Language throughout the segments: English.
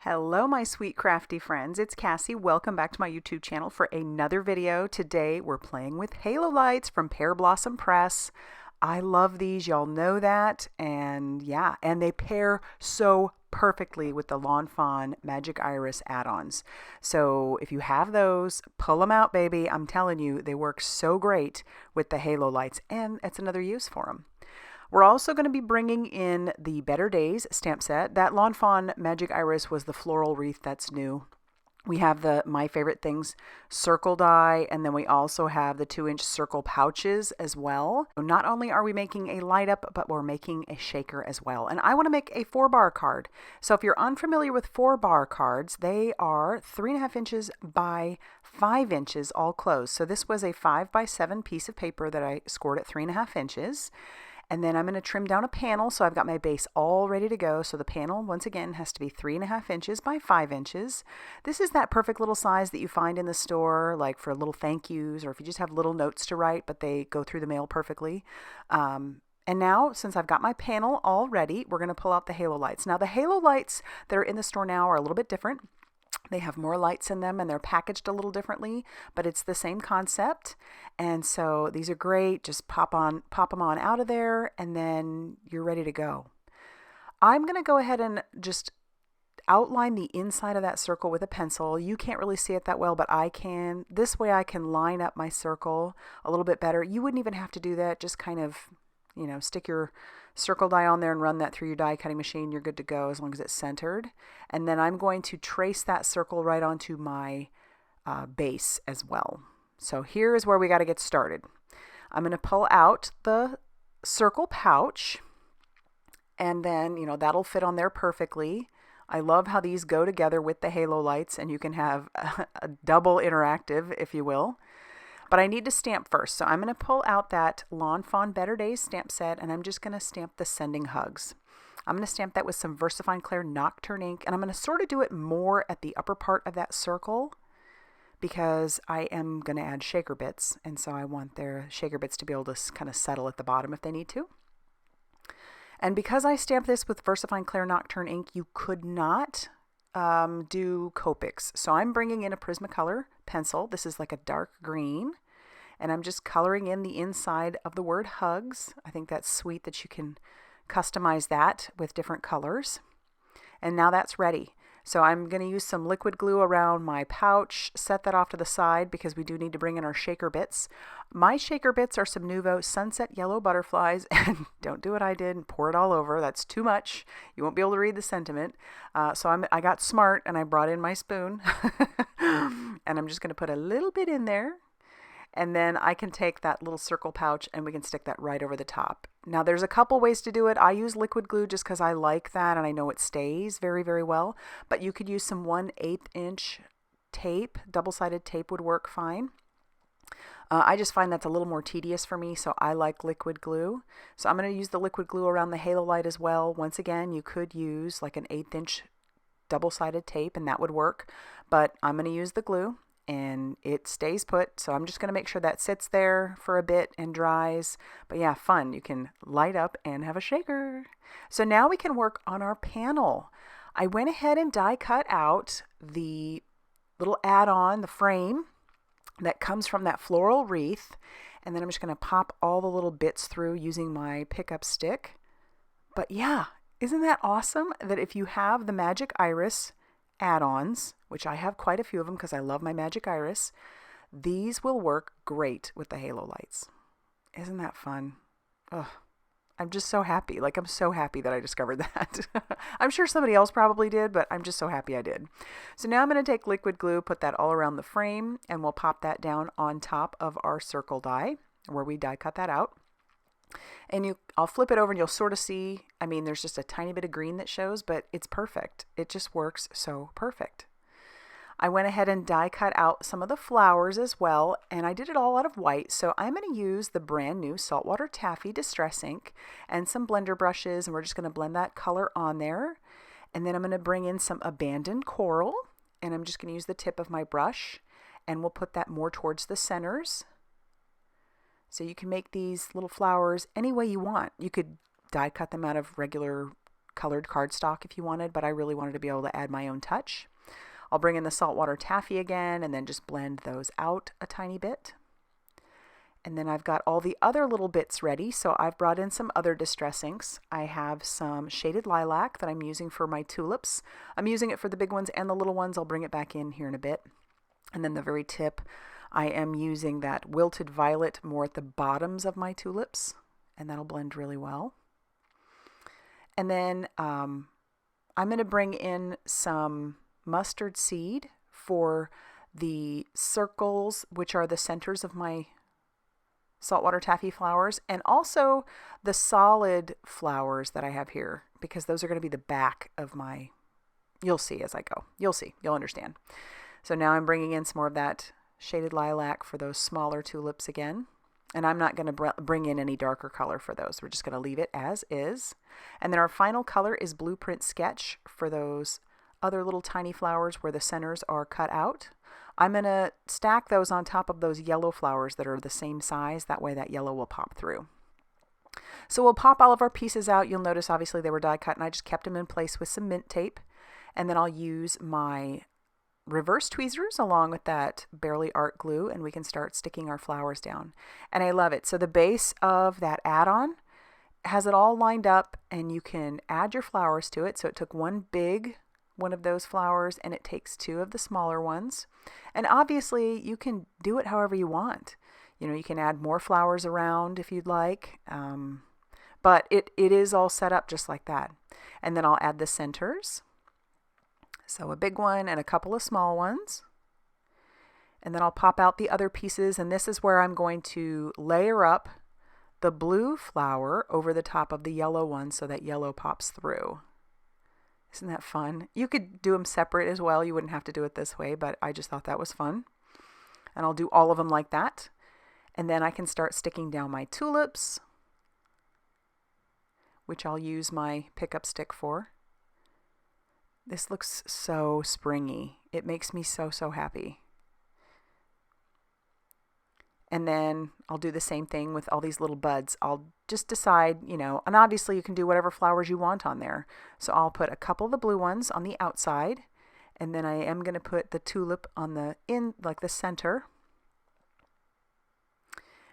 Hello, my sweet crafty friends. It's Cassie. Welcome back to my YouTube channel for another video. Today we're playing with halo lights from Pearblossom Press. I love these, y'all know that, and yeah, and they pair so perfectly with the Lawn Fawn Magic Iris add-ons. So if you have those, pull them out, baby. I'm telling you, they work so great with the halo lights, and it's another use for them. We're also going to be bringing in the Better Days stamp set. That Lawn Fawn Magic Iris was the floral wreath that's new. We have the My Favorite Things circle die, and then we also have the 2-inch circle pouches as well. Not only are we making a light up, but we're making a shaker as well. And I want to make a 4-bar card. So if you're unfamiliar with 4-bar cards, they are 3.5 inches by 5 inches all closed. So this was a 5 by 7 piece of paper that I scored at 3.5 inches. And then I'm going to trim down a panel, so I've got my base all ready to go. So the panel, once again, has to be 3.5 inches by 5 inches. This is that perfect little size that you find in the store, like for little thank yous, or if you just have little notes to write, but they go through the mail perfectly. And now, since I've got my panel all ready, we're going to pull out the halo lights. Now, the halo lights that are in the store now are a little bit different. They have more lights in them and they're packaged a little differently, but it's the same concept. And so these are great. Just pop them on out of there, and then you're ready to go. I'm going to go ahead and just outline the inside of that circle with a pencil. You can't really see it that well, but I can. This way I can line up my circle a little bit better. You wouldn't even have to do that. Just kind of, stick your circle die on there and run that through your die cutting machine. You're good to go as long as it's centered. And then I'm going to trace that circle right onto my base as well. So here is where we got to get started. I'm going to pull out the circle pouch, and then that'll fit on there perfectly. I love how these go together with the halo lights, and you can have a double interactive, if you will. But I need to stamp first, so I'm going to pull out that Lawn Fawn Better Days stamp set, and I'm just going to stamp the Sending Hugs. I'm going to stamp that with some VersaFine Clair Nocturne ink, and I'm going to sort of do it more at the upper part of that circle because I am going to add shaker bits, and so I want their shaker bits to be able to kind of settle at the bottom if they need to. And because I stamped this with VersaFine Clair Nocturne ink, you could not do Copics. So I'm bringing in a Prismacolor pencil. This is like a dark green, and I'm just coloring in the inside of the word hugs. I think that's sweet that you can customize that with different colors. And now that's ready. So I'm going to use some liquid glue around my pouch, set that off to the side because we do need to bring in our shaker bits. My shaker bits are some Nuvo Sunset Yellow Butterflies, and don't do what I did and pour it all over. That's too much. You won't be able to read the sentiment. So I got smart and I brought in my spoon, and I'm just going to put a little bit in there. And then I can take that little circle pouch and we can stick that right over the top. Now there's a couple ways to do it. I use liquid glue just because I like that and I know it stays very, very well. But you could use some 1/8 inch tape. Double-sided tape would work fine. I just find that's a little more tedious for me, so I like liquid glue. So I'm going to use the liquid glue around the halo light as well. Once again, you could use like an 1/8 inch double-sided tape and that would work. But I'm going to use the glue, and it stays put, so I'm just going to make sure that sits there for a bit and dries. But yeah, fun. You can light up and have a shaker. So now we can work on our panel. I went ahead and die cut out the little add-on, the frame that comes from that floral wreath, and then I'm just going to pop all the little bits through using my pickup stick. But yeah, isn't that awesome that if you have the Magic Iris add-ons, which I have quite a few of them because I love my Magic Iris, these will work great with the halo lights. Isn't that fun? Ugh, I'm just so happy. I'm so happy that I discovered that. I'm sure somebody else probably did, but I'm just so happy I did. So now I'm going to take liquid glue, put that all around the frame, and we'll pop that down on top of our circle die where we die cut that out. And I'll flip it over and you'll sort of see, there's just a tiny bit of green that shows, but it's perfect. It just works so perfect. I went ahead and die cut out some of the flowers as well, and I did it all out of white. So I'm going to use the brand new Saltwater Taffy Distress Ink and some blender brushes, and we're just going to blend that color on there. And then I'm going to bring in some Abandoned Coral, and I'm just going to use the tip of my brush, and we'll put that more towards the centers. So you can make these little flowers any way you want. You could die cut them out of regular colored cardstock if you wanted, but I really wanted to be able to add my own touch. I'll bring in the Saltwater Taffy again and then just blend those out a tiny bit. And then I've got all the other little bits ready, so I've brought in some other distress inks. I have some shaded lilac that I'm using for my tulips. I'm using it for the big ones and the little ones. I'll bring it back in here in a bit. And then the very tip, I am using that wilted violet more at the bottoms of my tulips, and that'll blend really well. And then I'm going to bring in some mustard seed for the circles, which are the centers of my Saltwater Taffy flowers, and also the solid flowers that I have here, because those are going to be the back of my, you'll see as I go. You'll see. You'll understand. So now I'm bringing in some more of that shaded lilac for those smaller tulips again. And I'm not going to bring in any darker color for those. We're just going to leave it as is. And then our final color is Blueprint Sketch for those other little tiny flowers where the centers are cut out. I'm going to stack those on top of those yellow flowers that are the same size. That way that yellow will pop through. So we'll pop all of our pieces out. You'll notice obviously they were die cut and I just kept them in place with some mint tape. And then I'll use my reverse tweezers along with that Barely Art glue, and we can start sticking our flowers down. And I love it. So the base of that add-on has it all lined up, and you can add your flowers to it. So it took one big one of those flowers and it takes two of the smaller ones. And obviously you can do it however you want. You know, you can add more flowers around if you'd like, but it is all set up just like that. And then I'll add the centers. So a big one and a couple of small ones. And then I'll pop out the other pieces, and this is where I'm going to layer up the blue flower over the top of the yellow one so that yellow pops through. Isn't that fun? You could do them separate as well. You wouldn't have to do it this way, but I just thought that was fun. And I'll do all of them like that. And then I can start sticking down my tulips, which I'll use my pickup stick for. This looks so springy. It makes me so, so happy. And then I'll do the same thing with all these little buds. I'll just decide, you know, and obviously you can do whatever flowers you want on there. So I'll put a couple of the blue ones on the outside, and then I am going to put the tulip on the like the center.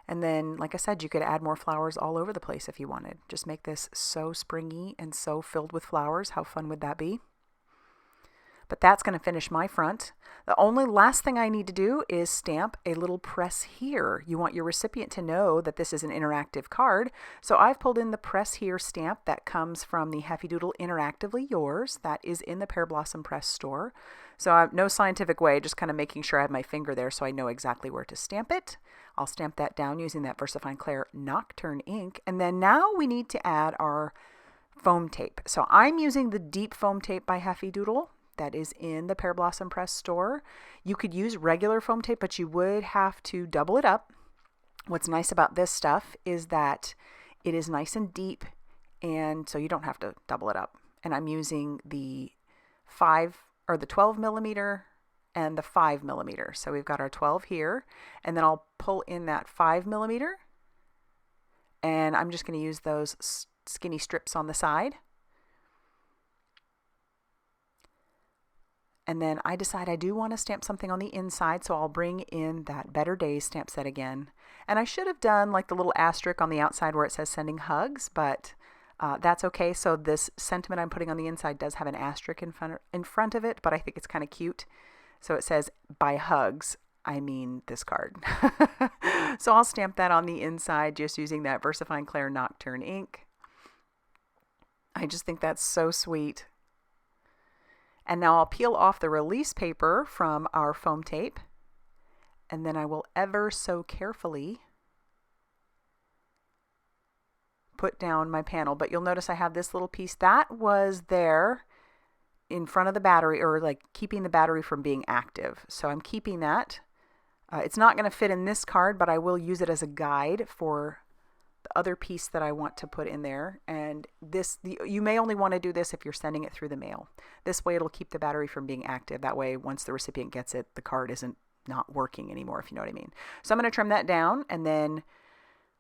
And then, like I said, you could add more flowers all over the place if you wanted. Just make this so springy and so filled with flowers. How fun would that be? But that's going to finish my front. The only last thing I need to do is stamp a little press here. You want your recipient to know that this is an interactive card. So I've pulled in the press here stamp that comes from the Hefty Doodle Interactively Yours. That is in the Pearblossom Press store. So I have no scientific way, just kind of making sure I have my finger there so I know exactly where to stamp it. I'll stamp that down using that VersaFine Clair Nocturne ink. And then now we need to add our foam tape. So I'm using the deep foam tape by Hefty Doodle. That is in the Pearblossom Press store. You could use regular foam tape, but you would have to double it up. What's nice about this stuff is that it is nice and deep, and so you don't have to double it up. And I'm using the 12 millimeter and the 5 millimeter. So we've got our 12 here, and then I'll pull in that 5 millimeter, and I'm just going to use those skinny strips on the side. And then I decide I do want to stamp something on the inside, so I'll bring in that Better Days stamp set again. And I should have done like the little asterisk on the outside where it says sending hugs, but that's okay. So this sentiment I'm putting on the inside does have an asterisk in front of it, but I think it's kind of cute. So it says, by hugs, I mean this card. So I'll stamp that on the inside just using that VersaFine Clair Nocturne ink. I just think that's so sweet. And now I'll peel off the release paper from our foam tape, and then I will ever so carefully put down my panel. But you'll notice I have this little piece that was there in front of the battery, or like keeping the battery from being active. So I'm keeping that. It's not going to fit in this card, but I will use it as a guide for the other piece that I want to put in there. And you may only want to do this if you're sending it through the mail. This way it'll keep the battery from being active. That way once the recipient gets it, the card isn't not working anymore, if you know what I mean. So I'm going to trim that down, and then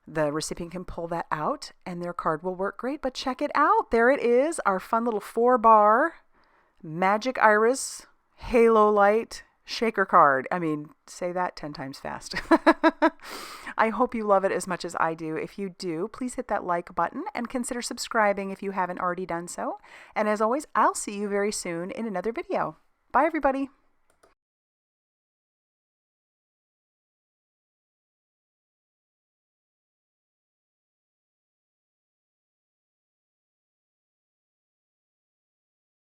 the recipient can pull that out and their card will work great. But check it out. There it is, our fun little 4-bar Magic Iris Halo Light shaker card. I mean, say that 10 times fast. I hope you love it as much as I do. If you do, please hit that like button and consider subscribing if you haven't already done so. And as always, I'll see you very soon in another video. Bye, everybody.